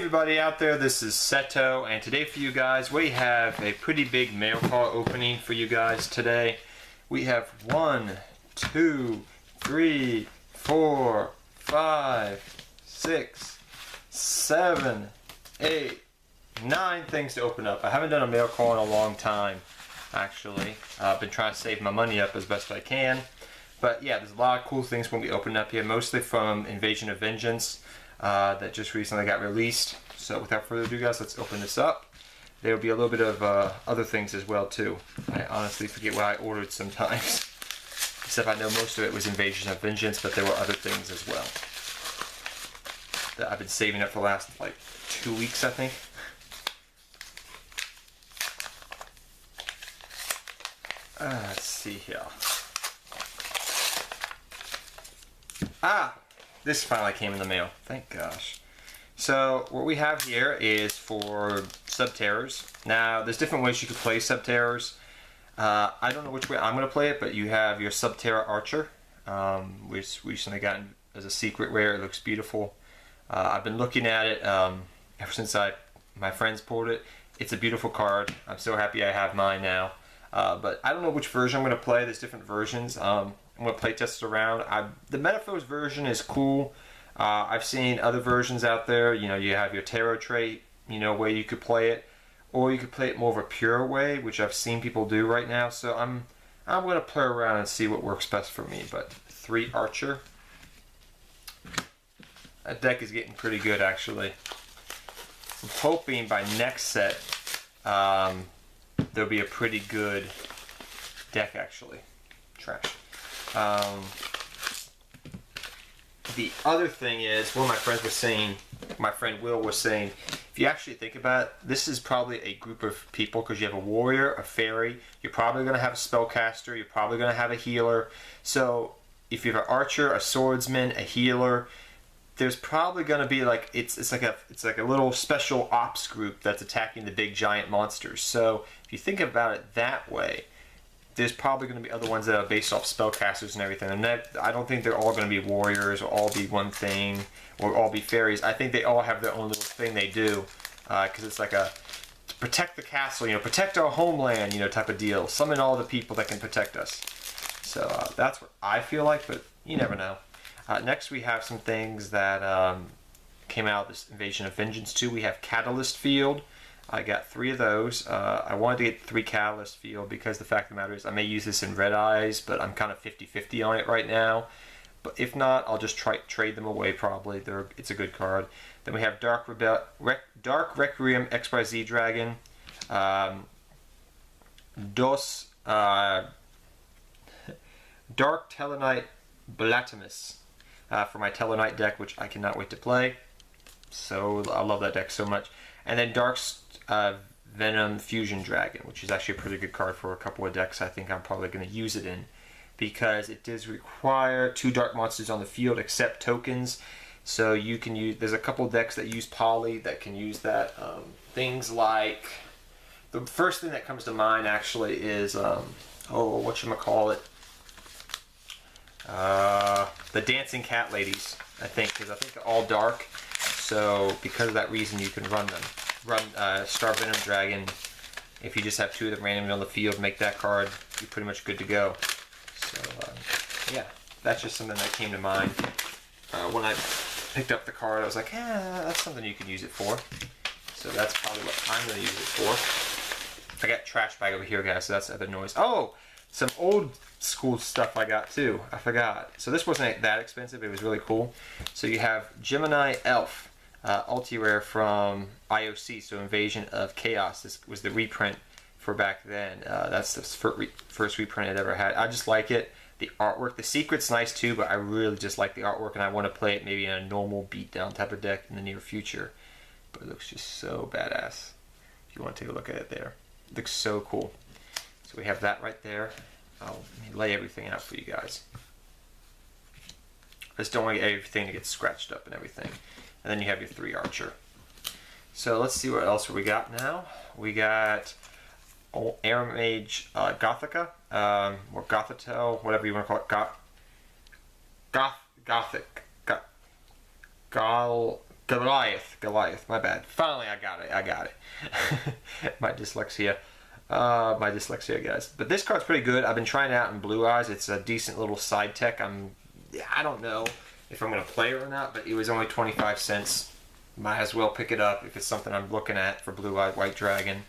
everybody out there, this is Seto, and today for you guys we have a pretty big mail call opening for you guys today. We have 1, 2, 3, 4, 5, 6, 7, 8, 9 things to open up. I haven't done a mail call in a long time, actually. I've been trying to save my money up as best I can. But yeah, there's a lot of cool things when we open up here, mostly from Invasion of Vengeance that just recently got released. So without further ado, guys, let's open this up. There will be a little bit of other things as well too. I honestly forget what I ordered sometimes. Except I know most of it was Invasion of Vengeance, but there were other things as well that I've been saving up for the last like 2 weeks, I think. Let's see here. This finally came in the mail. Thank gosh. So what we have here is for Subterrors. Now there's different ways you can play Subterrors. I don't know which way I'm going to play it, but you have your Subterra Archer, which we recently got as a secret rare. It looks beautiful. I've been looking at it ever since my friends pulled it. It's a beautiful card. I'm so happy I have mine now. But I don't know which version I'm going to play. There's different versions. I'm going to play test it around. The Metaphors version is cool. I've seen other versions out there. You know, you have your tarot trait, you know, way you could play it, or you could play it more of a pure way, which I've seen people do right now. So I'm going to play around and see what works best for me. But 3 Archer. That deck is getting pretty good, actually. I'm hoping by next set there'll be a pretty good deck, actually. Trash. The other thing is, one of my friends was saying, my friend Will was saying, if you actually think about it, this is probably a group of people, because you have a warrior, a fairy, you're probably going to have a spellcaster, you're probably going to have a healer. So if you have an archer, a swordsman, a healer, there's probably going to be like it's like a little special ops group that's attacking the big giant monsters. So if you think about it that way, there's probably going to be other ones that are based off spellcasters and everything. And I don't think they're all going to be warriors or all be one thing or all be fairies. I think they all have their own little thing they do, because it's like a to protect the castle, you know, protect our homeland, you know, type of deal. Summon all the people that can protect us. So that's what I feel like, but you never know. Next we have some things that came out of this Invasion of Vengeance 2. We have Catalyst Field. I got 3 of those. I wanted to get 3 Catalyst Field because the fact of the matter is I may use this in Red Eyes, but I'm kind of 50-50 on it right now. But if not, I'll just trade them away probably. It's a good card. Then we have Dark Requiem XYZ Dragon. Dark Tellarknight Blatimus for my Tellarknight deck, which I cannot wait to play. So I love that deck so much. And then Dark Venom Fusion Dragon, which is actually a pretty good card for a couple of decks I think I'm probably going to use it in, because it does require 2 dark monsters on the field except tokens. So you can use, there's a couple of decks that use Poly that can use that. Things like, the first thing that comes to mind actually is, whatchamacallit, the Dancing Cat Ladies, I think, because I think they're all dark. So because of that reason, you can run them. Run Star Venom Dragon. If you just have 2 of them randomly on the field, make that card, you're pretty much good to go. So yeah, that's just something that came to mind. When I picked up the card, I was like, that's something you could use it for. So that's probably what I'm going to use it for. I got trash bag over here, guys, so that's the other noise. Oh, some old school stuff I got too. I forgot. So this wasn't that expensive. It was really cool. So you have Gemini Elf. Ulti-rare from IOC, so Invasion of Chaos. This was the reprint for back then. That's the first reprint I'd ever had. I just like it. The artwork, the secret's nice too, but I really just like the artwork, and I want to play it maybe in a normal beatdown type of deck in the near future. But it looks just so badass. If you want to take a look at it there. It looks so cool. So we have that right there. I'll lay everything out for you guys. I just don't want everything to get scratched up and everything. And then you have your 3 Archer. So let's see what else we got now. We got Air Mage Gothica, or Gothito, whatever you want to call it. Goliath, my bad. Finally, I got it. My dyslexia, guys. But this card's pretty good. I've been trying it out in Blue Eyes. It's a decent little side tech. I don't know if I'm gonna play it or not, but it was only 25 cents. Might as well pick it up if it's something I'm looking at for Blue Eyes White Dragon.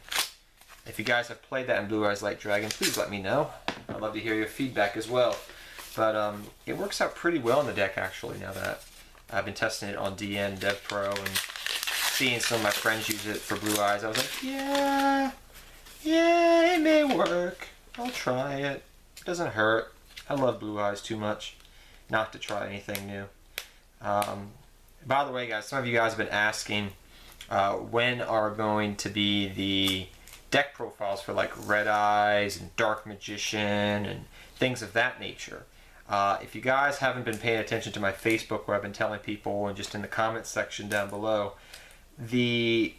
If you guys have played that in Blue Eyes White Dragon, please let me know. I'd love to hear your feedback as well. But it works out pretty well in the deck, actually, now that I've been testing it on DN, Dev Pro, and seeing some of my friends use it for Blue Eyes. I was like, yeah, it may work. I'll try it. It doesn't hurt. I love Blue Eyes too much not to try anything new. By the way, guys, some of you guys have been asking when are going to be the deck profiles for like Red Eyes and Dark Magician and things of that nature. If you guys haven't been paying attention to my Facebook, where I've been telling people, and just in the comments section down below, the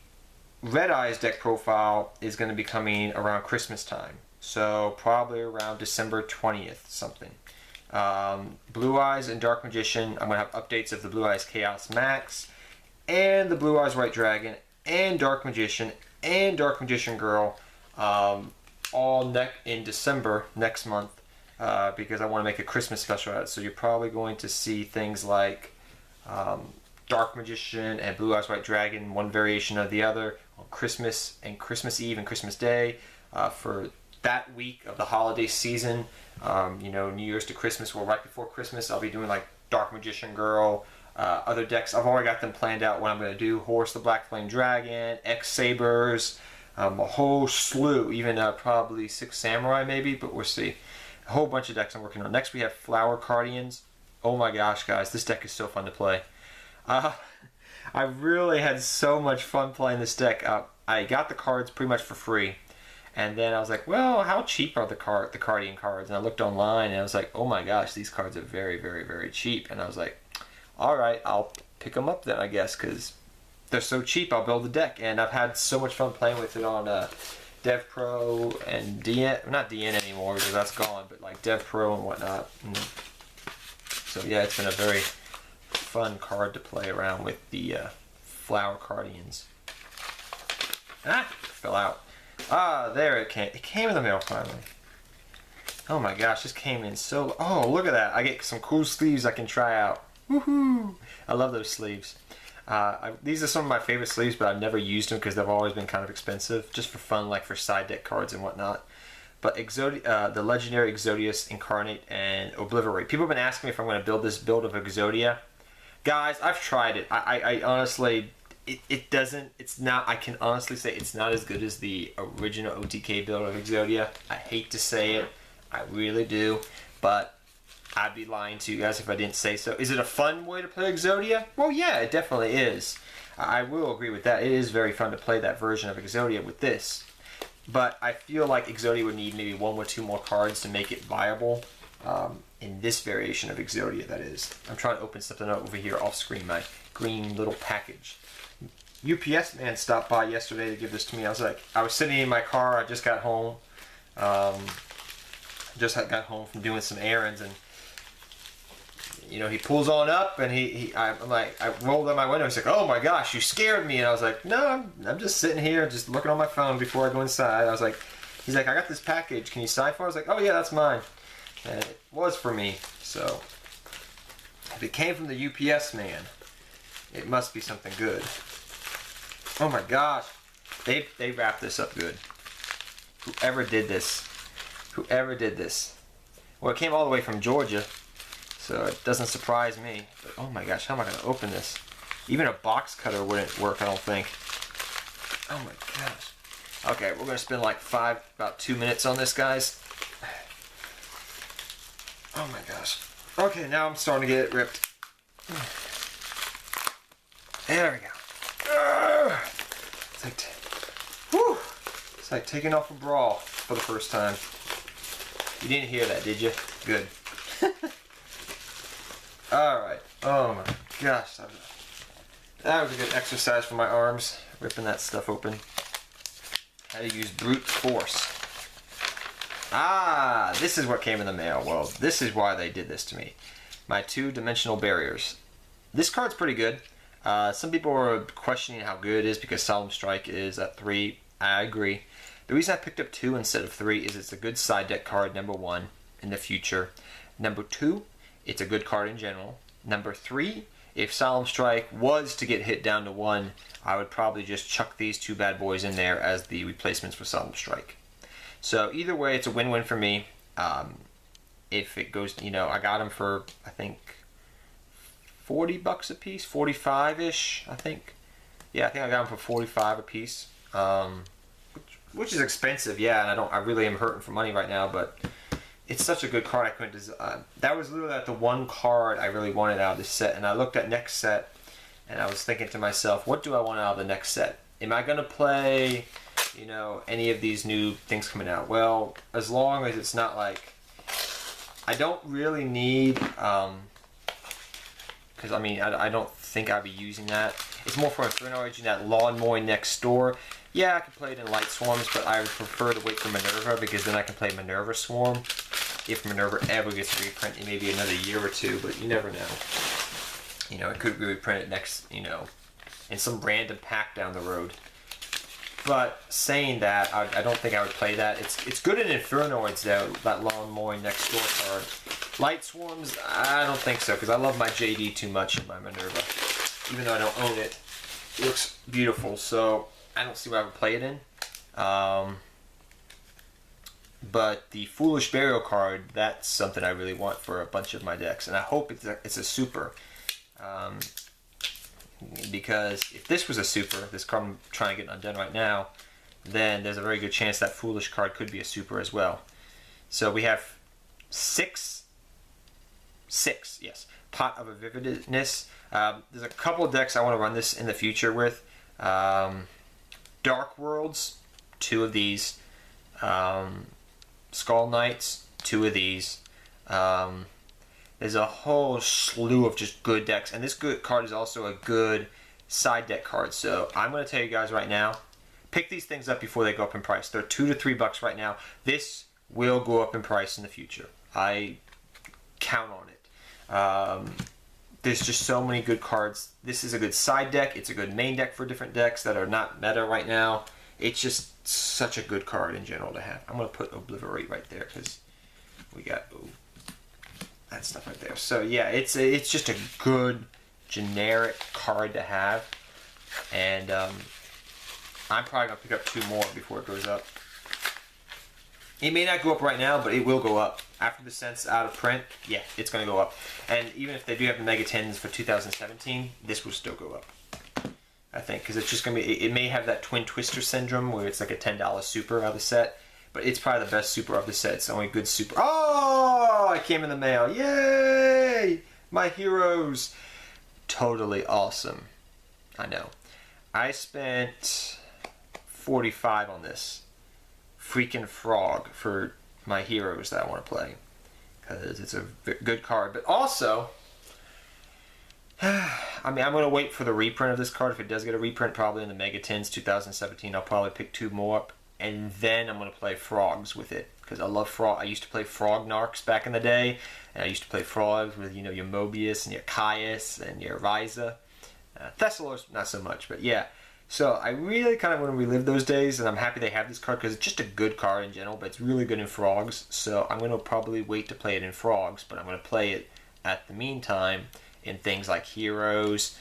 Red Eyes deck profile is going to be coming around Christmas time. So probably around December 20th something. Blue Eyes and Dark Magician, I'm going to have updates of the Blue Eyes Chaos Max and the Blue Eyes White Dragon and Dark Magician and Dark Magician Girl all in December next month, because I want to make a Christmas special out of it. So you're probably going to see things like Dark Magician and Blue Eyes White Dragon, one variation of the other, on Christmas and Christmas Eve and Christmas Day for that week of the holiday season. You know, New Year's to Christmas, or right before Christmas, I'll be doing like Dark Magician Girl, other decks. I've already got them planned out what I'm going to do. Horus the Black Flame Dragon, X Sabers, a whole slew, even probably 6 Samurai maybe, but we'll see. A whole bunch of decks I'm working on. Next we have Flower Cardians. Oh my gosh, guys, this deck is so fun to play. I really had so much fun playing this deck. I got the cards pretty much for free. And then I was like, well, how cheap are the Cardian cards? And I looked online and I was like, oh my gosh, these cards are very, very, very cheap. And I was like, all right, I'll pick them up then, I guess, because they're so cheap. I'll build a deck. And I've had so much fun playing with it on Dev Pro and DN, not DN anymore because that's gone, but like Dev Pro and whatnot. And so yeah, it's been a very fun card to play around with the Flower Cardians. Fell out. There it came. It came in the mail finally. Oh my gosh, this came in so... Oh, look at that. I get some cool sleeves I can try out. Woohoo! I love those sleeves. These are some of my favorite sleeves, but I've never used them because they've always been kind of expensive, just for fun, like for side deck cards and whatnot. But the legendary Exodius, Incarnate, and Obliterate. People have been asking me if I'm going to build this build of Exodia. Guys, I've tried it. I honestly... I can honestly say it's not as good as the original OTK build of Exodia. I hate to say it, I really do, but I'd be lying to you guys if I didn't say so. Is it a fun way to play Exodia? Well, yeah, it definitely is. I will agree with that. It is very fun to play that version of Exodia with this. But I feel like Exodia would need maybe 1 or 2 more cards to make it viable. In this variation of Exodia, that is. I'm trying to open something up over here off screen, my green little package. UPS man stopped by yesterday to give this to me. I was sitting in my car. I just got home. Just got home from doing some errands, and you know, he pulls on up, and I rolled out my window. He's like, "Oh my gosh, you scared me!" And I was like, "No, I'm just sitting here, just looking on my phone before I go inside." I was like, "He's like, I got this package. Can you sign for it?" I was like, "Oh yeah, that's mine." And it was for me. So if it came from the UPS man, it must be something good. Oh my gosh, they wrapped this up good. Whoever did this. Well, it came all the way from Georgia, so it doesn't surprise me. But oh my gosh, how am I going to open this? Even a box cutter wouldn't work, I don't think. Oh my gosh. Okay, we're going to spend like about 2 minutes on this, guys. Oh my gosh. Okay, now I'm starting to get it ripped. There we go. It's like taking off a bra for the first time. You didn't hear that, did you? Good. Alright. Oh my gosh. That was a good exercise for my arms, ripping that stuff open. How to use brute force. This is what came in the mail. Well, this is why they did this to me. My 2-dimensional barriers. This card's pretty good. Some people are questioning how good it is because Solemn Strike is at 3. I agree. The reason I picked up 2 instead of 3 is it's a good side deck card, number 1, in the future. Number 2, it's a good card in general. Number 3, if Solemn Strike was to get hit down to 1, I would probably just chuck these 2 bad boys in there as the replacements for Solemn Strike. So either way, it's a win-win for me. If it goes, you know, I got them for, I think, $40 a piece, 45-ish, I think. Yeah, I think I got them for 45 a piece, which is expensive, yeah, and I really am hurting for money right now, but it's such a good card. I couldn't that was literally like the one card I really wanted out of this set, and I looked at next set, and I was thinking to myself, what do I want out of the next set? Am I going to play, you know, any of these new things coming out? Well, as long as it's not like, I don't really need, because I mean, I don't think I'll be using that. It's more for Inferno Origin, that Lawn Mowing Next Door. Yeah, I can play it in Light Swarms, but I would prefer to wait for Minerva, because then I can play Minerva Swarm. If Minerva ever gets reprinted, maybe another year or 2, but you never know. You know, it could be reprinted next, you know, in some random pack down the road. But saying that, I don't think I would play that. It's good in Infernoids though, that Lawn Mowing Next Door card. Light Swarms, I don't think so, because I love my JD too much in my Minerva. Even though I don't own it, it looks beautiful, so I don't see what I would play it in. But the Foolish Burial card, that's something I really want for a bunch of my decks, and I hope it's a super. Because if this was a super, this card I'm trying to get undone right now, then there's a very good chance that Foolish card could be a super as well. So we have six, yes, Pot of Vividness. There's a couple of decks I want to run this in the future with. Dark Worlds, 2 of these. Skull Knights, 2 of these. There's a whole slew of just good decks, and this good card is also a good side deck card. So I'm going to tell you guys right now, pick these things up before they go up in price. They're $2 to $3 right now. This will go up in price in the future. I count on it. There's just so many good cards. This is a good side deck. It's a good main deck for different decks that are not meta right now. It's just such a good card in general to have. I'm going to put Obliterate right there because we got that stuff right there. So yeah, it's just a good generic card to have, and I'm probably going to pick up 2 more before it goes up. It may not go up right now, but it will go up. After the set's out of print, yeah, it's going to go up. And even if they do have the Mega 10s for 2017, this will still go up, I think, because it's just going to be, it may have that Twin Twister syndrome where it's like a $10 super out of the set, but it's probably the best super of the set. It's the only good super. Oh, it came in the mail. Yay! My heroes. Totally awesome. I know. I spent $45 on this freaking frog for my heroes that I want to play, because it's a good card. But also, I mean, I'm going to wait for the reprint of this card. If it does get a reprint, probably in the Mega 10s 2017, I'll probably pick 2 more up, and then I'm going to play frogs with it, because I love frog. I used to play frog narcs back in the day, and I used to play frogs with, you know, your Mobius and your Caius and your Ryza. Thessalos, not so much, but yeah. So I really kind of want to relive those days, and I'm happy they have this card because it's just a good card in general, but it's really good in frogs. So I'm going to probably wait to play it in frogs, but I'm going to play it at the meantime in things like heroes,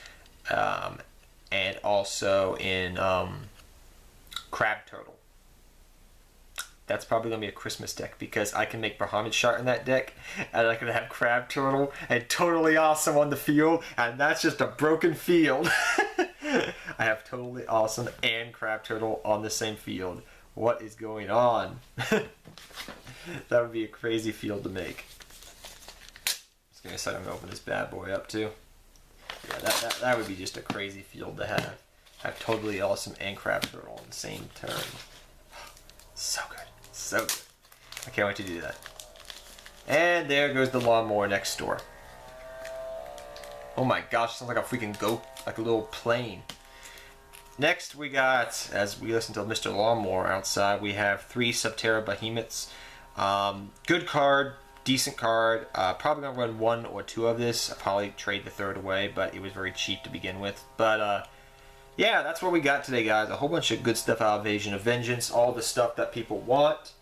and also in Crab Turtle. That's probably going to be a Christmas deck, because I can make Bahamut Shard in that deck, and I can have Crab Turtle and Totally Awesome on the field, and that's just a broken field. I have Totally Awesome and Crab Turtle on the same field. What is going on? That would be a crazy field to make. Just gonna say I'm gonna open this bad boy up too. Yeah, that would be just a crazy field to have. Have Totally Awesome and Crab Turtle on the same turn. So good. So good. I can't wait to do that. And there goes the Lawnmower Next Door. Oh my gosh, sounds like a freaking goat, like a little plane. Next we got, as we listen to Mr. Lawnmower outside, we have 3 Subterra Behemoths. Good card, decent card. Probably gonna run 1 or 2 of this. I'll probably trade the third away, but it was very cheap to begin with. But yeah, that's what we got today, guys. A whole bunch of good stuff out of Invasion of Vengeance. All the stuff that people want.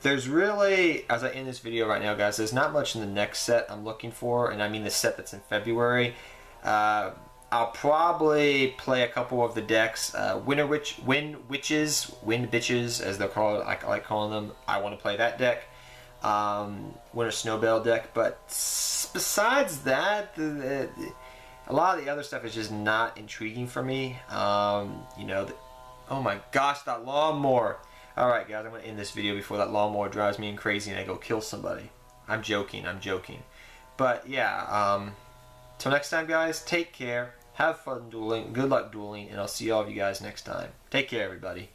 There's really, as I end this video right now, guys, there's not much in the next set I'm looking for, and I mean the set that's in February. I'll probably play a couple of the decks. Wind Bitches, as they're called. I like calling them. I want to play that deck. Winter Snowbell deck. But besides that, a lot of the other stuff is just not intriguing for me. You know, oh my gosh, that lawnmower. Alright guys, I'm going to end this video before that lawnmower drives me crazy and I go kill somebody. I'm joking. But yeah, till next time guys, take care, have fun dueling, good luck dueling, and I'll see all of you guys next time. Take care everybody.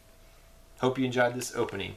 Hope you enjoyed this opening.